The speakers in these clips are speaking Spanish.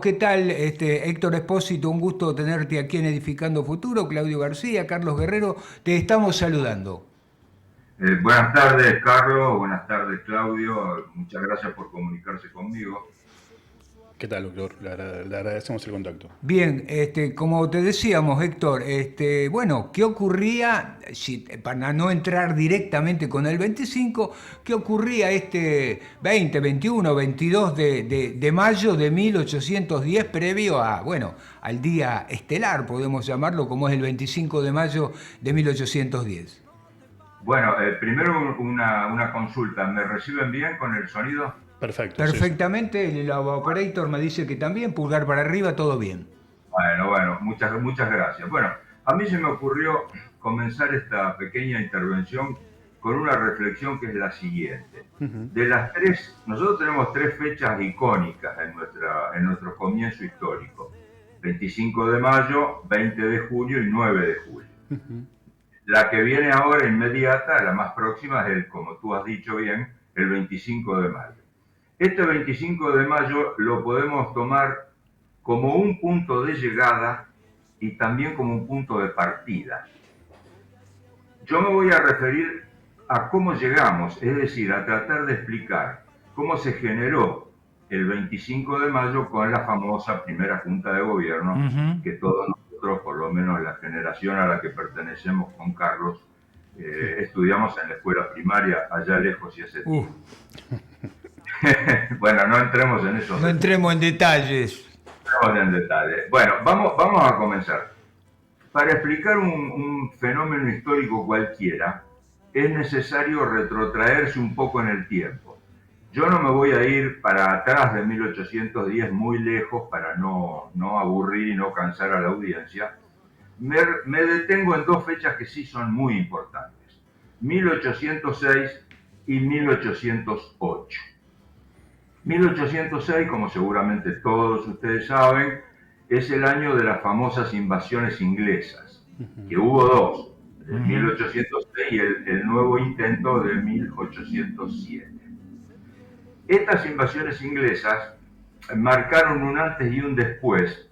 ¿Qué tal, Héctor Espósito? Un gusto tenerte aquí en Edificando Futuro. Claudio García, Carlos Guerrero, te estamos saludando. Buenas tardes, Carlos. Buenas tardes, Claudio. Muchas gracias por comunicarse conmigo. ¿Qué tal, doctor? Le agradecemos el contacto. Bien, como te decíamos, Héctor, bueno, ¿qué ocurría, para no entrar directamente con el 25, qué ocurría este 20, 21, 22 de mayo de 1810, previo a, bueno, al día estelar, podemos llamarlo, como es el 25 de mayo de 1810? Bueno, primero una consulta. ¿Me reciben bien con el sonido? Perfecto, sí, sí. Perfectamente, el operator me dice que también, pulgar para arriba, todo bien. Bueno, muchas gracias. Bueno, a mí se me ocurrió comenzar esta pequeña intervención con una reflexión que es la siguiente. Ujú. De las tres, nosotros tenemos tres fechas icónicas en nuestro comienzo histórico. 25 de mayo, 20 de junio y 9 de julio. Ujú. La que viene ahora inmediata, la más próxima, es como tú has dicho bien, el 25 de mayo. Este 25 de mayo lo podemos tomar como un punto de llegada y también como un punto de partida. Yo me voy a referir a cómo llegamos, es decir, a tratar de explicar cómo se generó el 25 de mayo con la famosa primera Junta de Gobierno Ujú. que todos nosotros, por lo menos la generación a la que pertenecemos con Carlos, estudiamos en la escuela primaria allá lejos y hace Uh, tiempo. Bueno, no entremos en esos no detalles. entremos en detalles. Entremos en detalle. Bueno, vamos a comenzar. Para explicar un fenómeno histórico cualquiera, es necesario retrotraerse un poco en el tiempo. Yo no me voy a ir para atrás de 1810 muy lejos para no aburrir y no cansar a la audiencia. Me detengo en dos fechas que sí son muy importantes: 1806 y 1808. 1806, como seguramente todos ustedes saben, es el año de las famosas invasiones inglesas, que hubo dos, el Ujú. 1806 y el nuevo intento de 1807. Estas invasiones inglesas marcaron un antes y un después,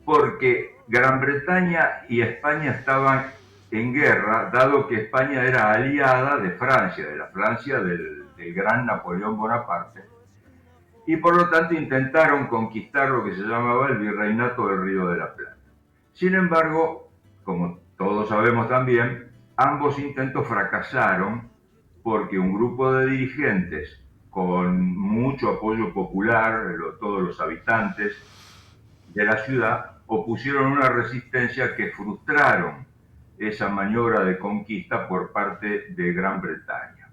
porque Gran Bretaña y España estaban en guerra, dado que España era aliada de Francia, de la Francia del gran Napoleón Bonaparte, y por lo tanto intentaron conquistar lo que se llamaba el Virreinato del Río de la Plata. Sin embargo, como todos sabemos también, ambos intentos fracasaron porque un grupo de dirigentes con mucho apoyo popular, todos los habitantes de la ciudad, opusieron una resistencia que frustraron esa maniobra de conquista por parte de Gran Bretaña.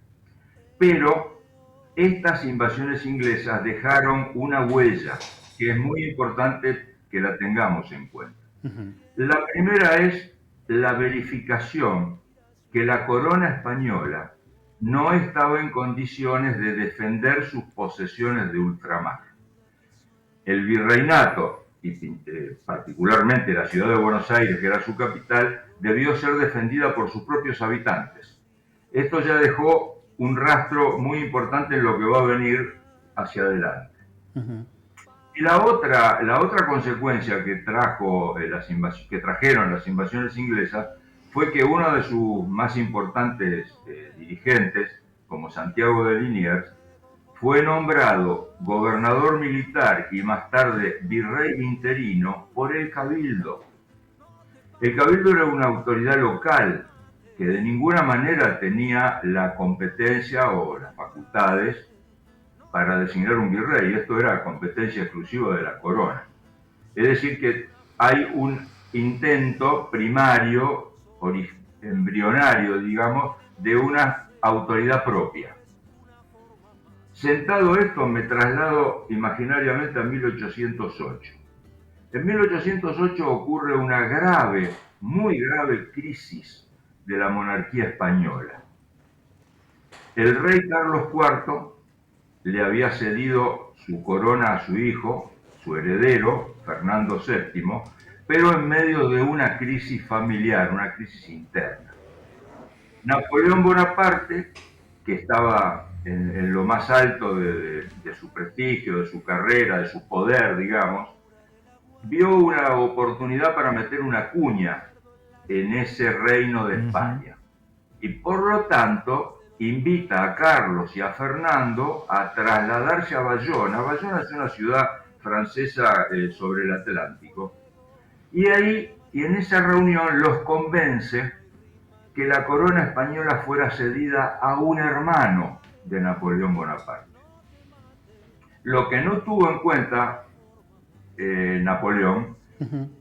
Pero estas invasiones inglesas dejaron una huella que es muy importante que la tengamos en cuenta. Ujú. La primera es la verificación que la corona española no estaba en condiciones de defender sus posesiones de ultramar. El virreinato, y particularmente la ciudad de Buenos Aires, que era su capital, debió ser defendida por sus propios habitantes. Esto ya dejó un rastro muy importante en lo que va a venir hacia adelante. Ujú. Y la otra consecuencia que trajeron las invasiones inglesas fue que uno de sus más importantes dirigentes, como Santiago de Liniers, fue nombrado gobernador militar y más tarde virrey interino por el Cabildo. El Cabildo era una autoridad local que de ninguna manera tenía la competencia o las facultades para designar un virrey. Esto era competencia exclusiva de la corona. Es decir, que hay un intento primario, embrionario, digamos, de una autoridad propia. Sentado esto, me traslado imaginariamente a 1808. En 1808 ocurre una grave, muy grave crisis de la monarquía española. El rey Carlos IV le había cedido su corona a su hijo, su heredero, Fernando VII, pero en medio de una crisis familiar, una crisis interna. Napoleón Bonaparte, que estaba en lo más alto de su prestigio, de su carrera, de su poder, digamos, vio una oportunidad para meter una cuña en ese reino de España. Y por lo tanto invita a Carlos y a Fernando a trasladarse a Bayona. Bayona es una ciudad francesa sobre el Atlántico. Y ahí, y en esa reunión, los convence que la corona española fuera cedida a un hermano de Napoleón Bonaparte. Lo que no tuvo en cuenta Napoleón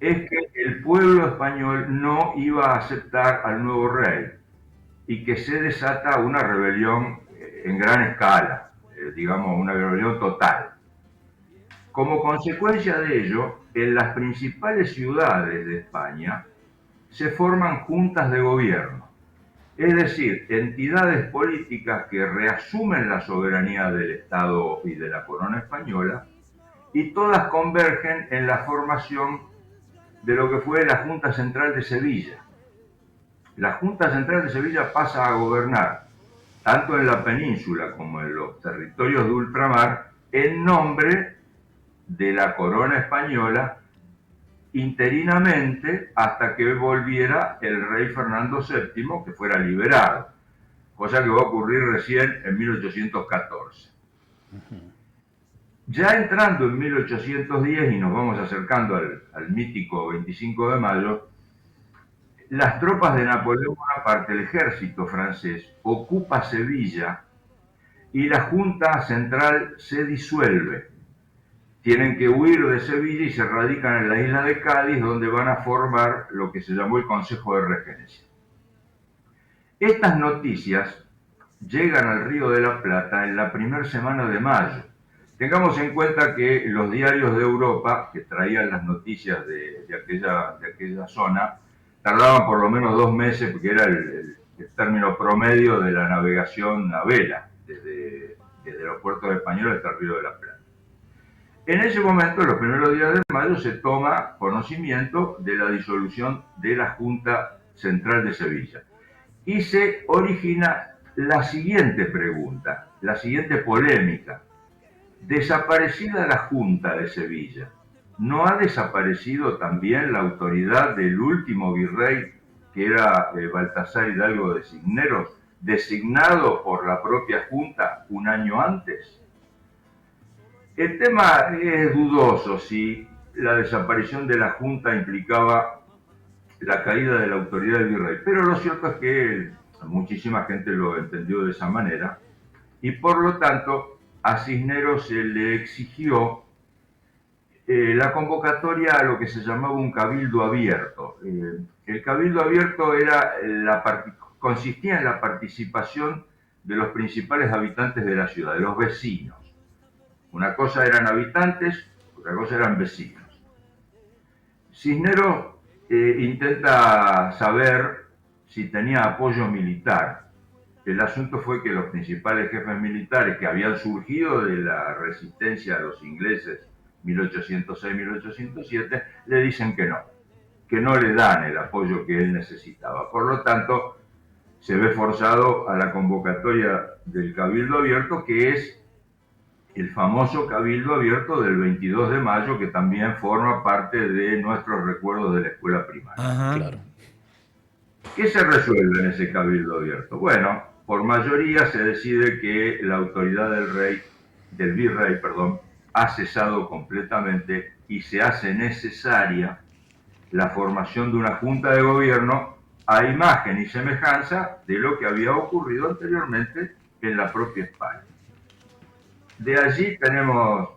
es que el pueblo español no iba a aceptar al nuevo rey y que se desata una rebelión en gran escala, digamos una rebelión total. Como consecuencia de ello, en las principales ciudades de España se forman juntas de gobierno, es decir, entidades políticas que reasumen la soberanía del Estado y de la corona española, y todas convergen en la formación de lo que fue la Junta Central de Sevilla. La Junta Central de Sevilla pasa a gobernar tanto en la península como en los territorios de ultramar en nombre de la corona española interinamente hasta que volviera el rey Fernando VII, que fuera liberado, cosa que va a ocurrir recién en 1814. Ya entrando en 1810 y nos vamos acercando al mítico 25 de mayo, las tropas de Napoleón Bonaparte, el ejército francés, ocupa Sevilla y la Junta Central se disuelve. Tienen que huir de Sevilla y se radican en la isla de Cádiz, donde van a formar lo que se llamó el Consejo de Regencia. Estas noticias llegan al Río de la Plata en la primera semana de mayo. Tengamos en cuenta que los diarios de Europa, que traían las noticias de aquella zona, tardaban por lo menos 2 meses, porque era el término promedio de la navegación a vela, desde los puertos españoles hasta el Río de la Plata. En ese momento, en los primeros días de mayo, se toma conocimiento de la disolución de la Junta Central de Sevilla. Y se origina la siguiente pregunta, la siguiente polémica. Desaparecida la Junta de Sevilla, ¿no ha desaparecido también la autoridad del último virrey, que era Baltasar Hidalgo de Cisneros, designado por la propia Junta un año antes? El tema es dudoso si la desaparición de la Junta implicaba la caída de la autoridad del virrey, pero lo cierto es que muchísima gente lo entendió de esa manera y por lo tanto a Cisneros se le exigió la convocatoria a lo que se llamaba un cabildo abierto. El cabildo abierto consistía en la participación de los principales habitantes de la ciudad, de los vecinos. Una cosa eran habitantes, otra cosa eran vecinos. Cisneros intenta saber si tenía apoyo militar. El asunto fue que los principales jefes militares que habían surgido de la resistencia a los ingleses 1806-1807 le dicen que no le dan el apoyo que él necesitaba. Por lo tanto, se ve forzado a la convocatoria del Cabildo Abierto, que es el famoso Cabildo Abierto del 22 de mayo, que también forma parte de nuestros recuerdos de la escuela primaria. Ajá. Claro. ¿Qué se resuelve en ese Cabildo Abierto? Bueno, por mayoría se decide que la autoridad del virrey, ha cesado completamente y se hace necesaria la formación de una junta de gobierno a imagen y semejanza de lo que había ocurrido anteriormente en la propia España. De allí tenemos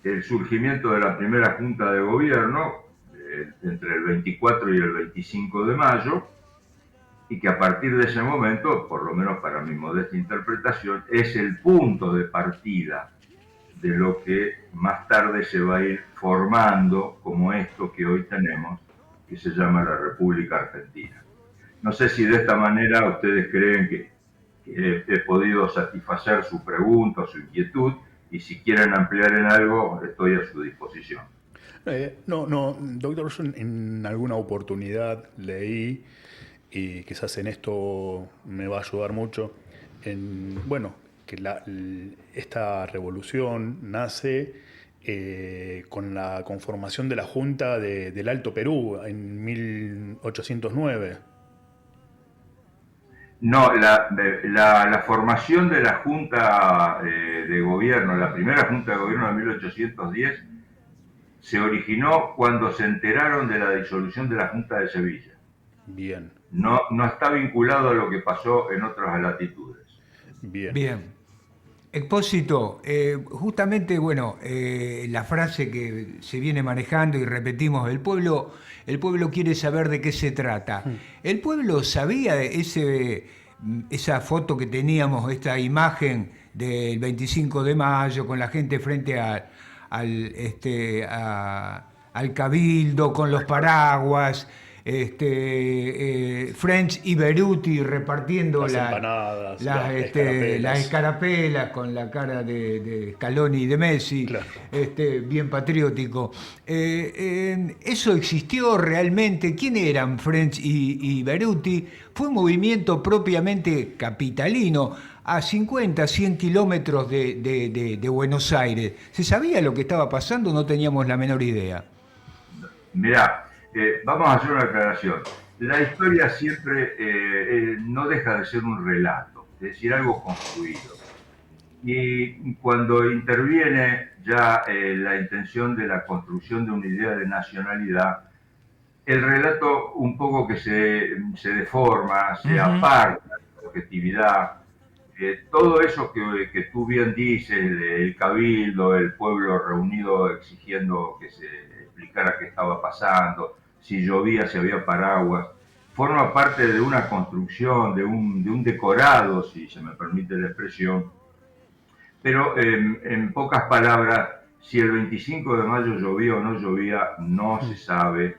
el surgimiento de la primera junta de gobierno entre el 24 y el 25 de mayo, y que a partir de ese momento, por lo menos para mi modesta interpretación, es el punto de partida de lo que más tarde se va a ir formando como esto que hoy tenemos, que se llama la República Argentina. No sé si de esta manera ustedes creen que he podido satisfacer su pregunta, su inquietud, y si quieren ampliar en algo, estoy a su disposición. No, doctor, yo en alguna oportunidad leí, y quizás en esto me va a ayudar mucho, que esta revolución nace con la conformación de la Junta del Alto Perú en 1809. No, la formación de la Junta de Gobierno, la primera Junta de Gobierno de 1810, se originó cuando se enteraron de la disolución de la Junta de Sevilla. Bien, No, no está vinculado a lo que pasó en otras latitudes. bien. Bien. Expósito, justamente, bueno, la frase que se viene manejando y repetimos, el pueblo quiere saber de qué se trata. ¿El pueblo sabía de esa foto que teníamos, esta imagen del 25 de mayo con la gente frente al cabildo, con los paraguas, French y Beruti repartiendo Las empanadas, las las escarapelas. escarapelas con la cara de Scaloni y de Messi, Claro. bien patriótico. ¿Eso existió realmente? ¿Quién eran French y Beruti? Fue un movimiento propiamente capitalino, a 50, 100 kilómetros de Buenos Aires. ¿Se sabía lo que estaba pasando? No teníamos la menor idea. Mirá, vamos a hacer una aclaración. La historia siempre no deja de ser un relato, es decir, algo construido. Y cuando interviene ya la intención de la construcción de una idea de nacionalidad, el relato un poco que se deforma, se Ujú. aparta de la objetividad. Todo eso que tú bien dices, el cabildo, el pueblo reunido exigiendo que se explicara qué estaba pasando, si llovía, si había paraguas, forma parte de una construcción, de un decorado, si se me permite la expresión. Pero en pocas palabras, si el 25 de mayo llovía o no llovía, no se sabe.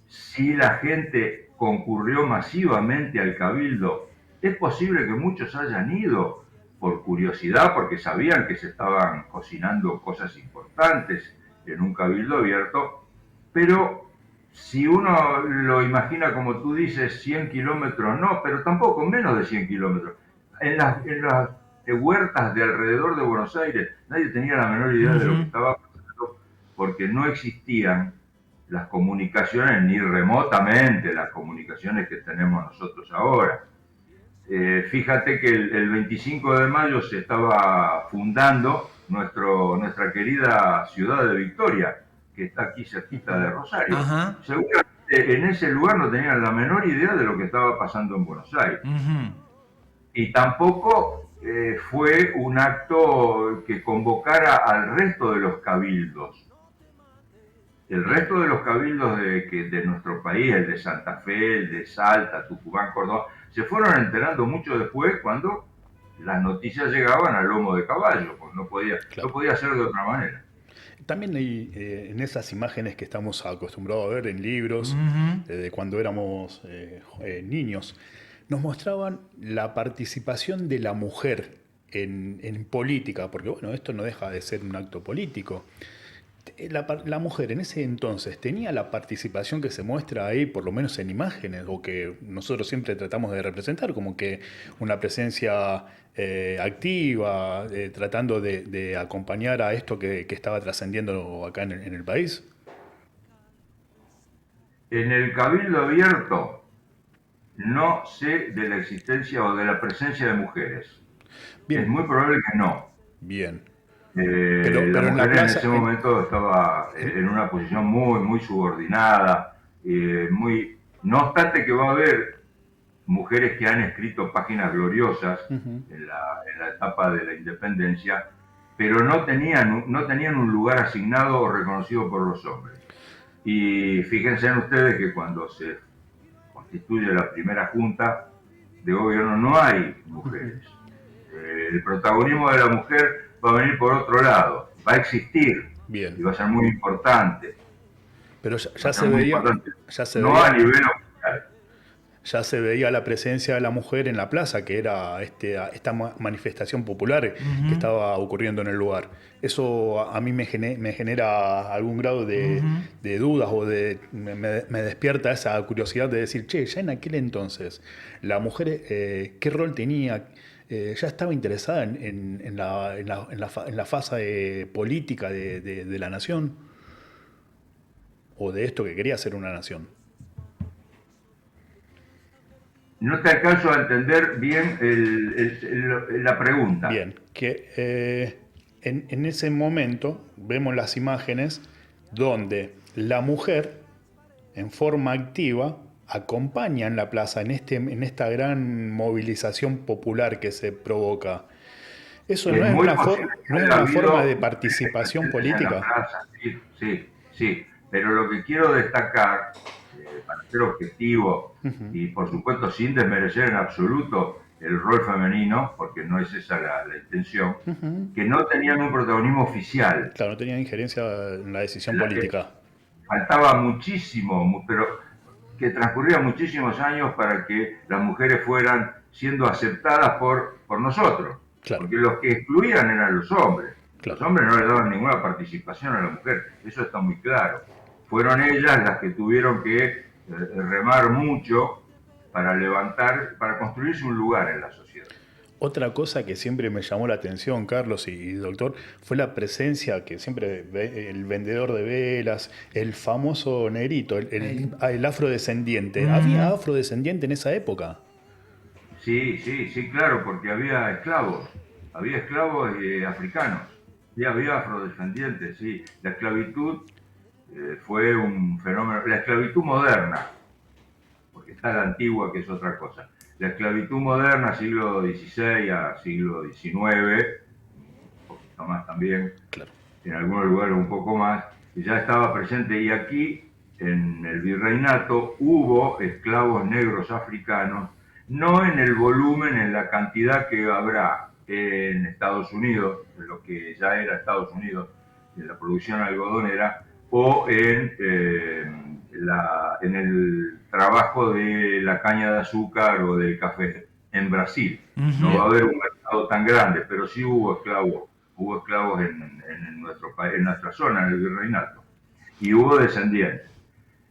Si la gente concurrió masivamente al cabildo, es posible que muchos hayan ido por curiosidad, porque sabían que se estaban cocinando cosas importantes en un cabildo abierto, pero si uno lo imagina como tú dices, 100 kilómetros, no, pero tampoco menos de 100 kilómetros. En las huertas de alrededor de Buenos Aires nadie tenía la menor idea de lo que Ujú. estaba pasando, porque no existían las comunicaciones, ni remotamente las comunicaciones que tenemos nosotros ahora. Fíjate que el 25 de mayo se estaba fundando nuestra querida ciudad de Victoria, que está aquí cerquita de Rosario. Ajá. Seguramente en ese lugar no tenían la menor idea de lo que estaba pasando en Buenos Aires. Ujú. Y tampoco fue un acto que convocara al resto de los cabildos. El Bien, resto de los cabildos de nuestro país, el de Santa Fe, el de Salta, Tucumán, Córdoba, se fueron enterando mucho después cuando las noticias llegaban a lomo de caballo, pues no claro. podía ser de otra manera. También hay en esas imágenes que estamos acostumbrados a ver en libros, Ujú. de cuando éramos niños, nos mostraban la participación de la mujer en política, porque bueno, esto no deja de ser un acto político. La mujer en ese entonces tenía la participación que se muestra ahí, por lo menos en imágenes, o que nosotros siempre tratamos de representar, como que una presencia activa, tratando de acompañar a esto que estaba trascendiendo acá en el país. En el cabildo abierto no sé de la existencia o de la presencia de mujeres. Es Bien, muy probable que no. bien. La Pero en la mujer en plaza, ese momento estaba en una posición muy, muy subordinada, no obstante que va a haber mujeres que han escrito páginas gloriosas ujú, en la etapa de la independencia, pero no tenían un lugar asignado o reconocido por los hombres. Y fíjense en ustedes que cuando se constituye la primera junta de gobierno no hay ujú, mujeres. El protagonismo de la mujer va a venir por otro lado, va a existir bien. y va a ser muy importante, Pero va a ser muy importante, ya se no a veía, nivel oficial. ya se veía la presencia de la mujer en la plaza, que era esta manifestación popular que Ujú. estaba ocurriendo en el lugar. Eso a mí me genera algún grado Ujú. de dudas o me despierta esa curiosidad de decir, che, ya en aquel entonces, la mujer, ¿qué rol tenía? ya estaba interesada en la fase política de la nación, o de esto que quería ser una nación. No te alcanzo a entender bien la pregunta. Bien, que en ese momento vemos las imágenes donde la mujer, en forma activa, acompaña en la plaza, en esta gran movilización popular que se provoca. ¿Eso no Es es muy una, posible no que es haya una forma habido de participación manifestaciones en la política? plaza, sí, sí, sí. Pero lo que quiero destacar, para ser objetivo y por supuesto sin desmerecer en absoluto el rol femenino, porque no es esa la intención, que no tenían un protagonismo oficial. Claro, no tenía injerencia en la decisión Que política. faltaba muchísimo, pero que transcurrían muchísimos años para que las mujeres fueran siendo aceptadas por nosotros. Claro, Porque los que excluían eran los hombres. Los claro. hombres no le daban ninguna participación a la mujer. Eso está muy claro. Fueron ellas las que tuvieron que remar mucho para levantar, para construirse un lugar en la sociedad. Otra cosa que siempre me llamó la atención, Carlos y doctor, fue la presencia que siempre el vendedor de velas, el famoso negrito, el afrodescendiente. ¿Había afrodescendiente en esa época? Sí, sí, sí, claro, porque había esclavos africanos, y había afrodescendientes, sí. La esclavitud fue un fenómeno, la esclavitud moderna, porque está la antigua que es otra cosa. La esclavitud moderna, siglo XVI a siglo XIX, un poquito más también, Claro. en algunos lugares un poco más, ya estaba presente. Y aquí, en el virreinato, hubo esclavos negros africanos, no en el volumen, en la cantidad que habrá en Estados Unidos, en lo que ya era Estados Unidos, en la producción algodonera, o en el trabajo de la caña de azúcar o del café en Brasil. No va a haber un mercado tan grande, pero sí hubo esclavos en nuestra zona, en el virreinato, y hubo descendientes.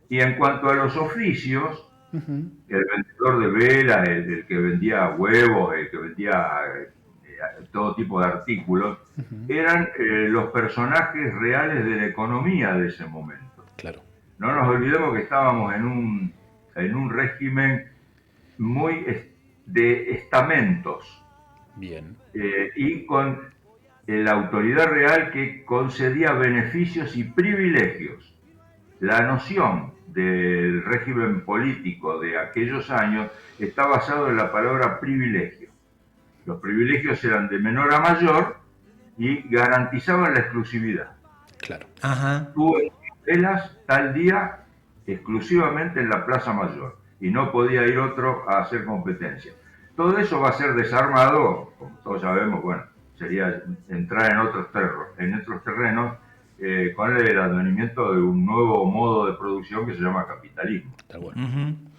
Y en cuanto a los oficios, el vendedor de velas, el que vendía huevos, el que vendía todo tipo de artículos, eran los personajes reales de la economía de ese momento. Claro. No nos olvidemos que estábamos en un régimen muy de estamentos. Bien. Y con la autoridad real que concedía beneficios y privilegios. La noción del régimen político de aquellos años está basado en la palabra privilegio. Los privilegios eran de menor a mayor y garantizaban la exclusividad. Claro. Ajá. Tú velas tal día exclusivamente en la Plaza Mayor y no podía ir otro a hacer competencia. Todo eso va a ser desarmado, como todos sabemos, bueno, sería entrar en otros terrenos con el advenimiento de un nuevo modo de producción que se llama capitalismo. Está bueno.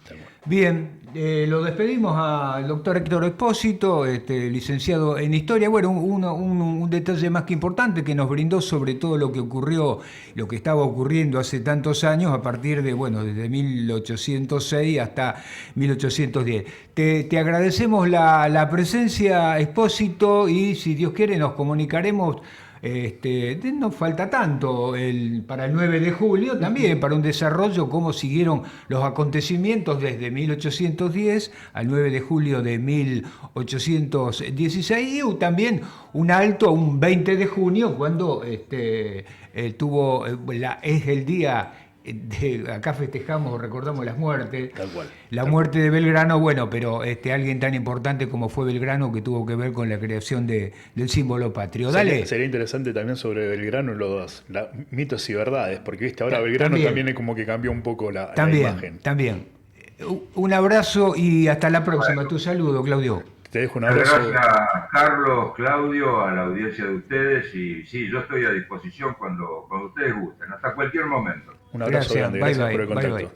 Está bueno. Bien, lo despedimos al doctor Héctor Expósito, licenciado en Historia. Bueno, un detalle más que importante que nos brindó sobre todo lo que ocurrió, lo que estaba ocurriendo hace tantos años, a partir de, bueno, desde 1806 hasta 1810. Te agradecemos la presencia, Expósito, y si Dios quiere nos comunicaremos. No falta tanto para el 9 de julio, también para un desarrollo, cómo siguieron los acontecimientos desde 1810 al 9 de julio de 1816, y también un alto un 20 de junio, cuando es el día. Acá festejamos, recordamos las muertes. Tal cual. La muerte de Belgrano, bueno, pero alguien tan importante como fue Belgrano, que tuvo que ver con la creación del símbolo patrio. Dale. Sería interesante también sobre Belgrano los mitos y verdades, porque viste, ahora Belgrano también es como que cambió un poco la imagen. También. Un abrazo y hasta la próxima. Bueno. Tu saludo, Claudio. Te dejo un abrazo. Gracias, Carlos, Claudio, a la audiencia de ustedes, y sí, yo estoy a disposición cuando ustedes gusten, hasta cualquier momento. Un abrazo grande, gracias por el contacto. Bye.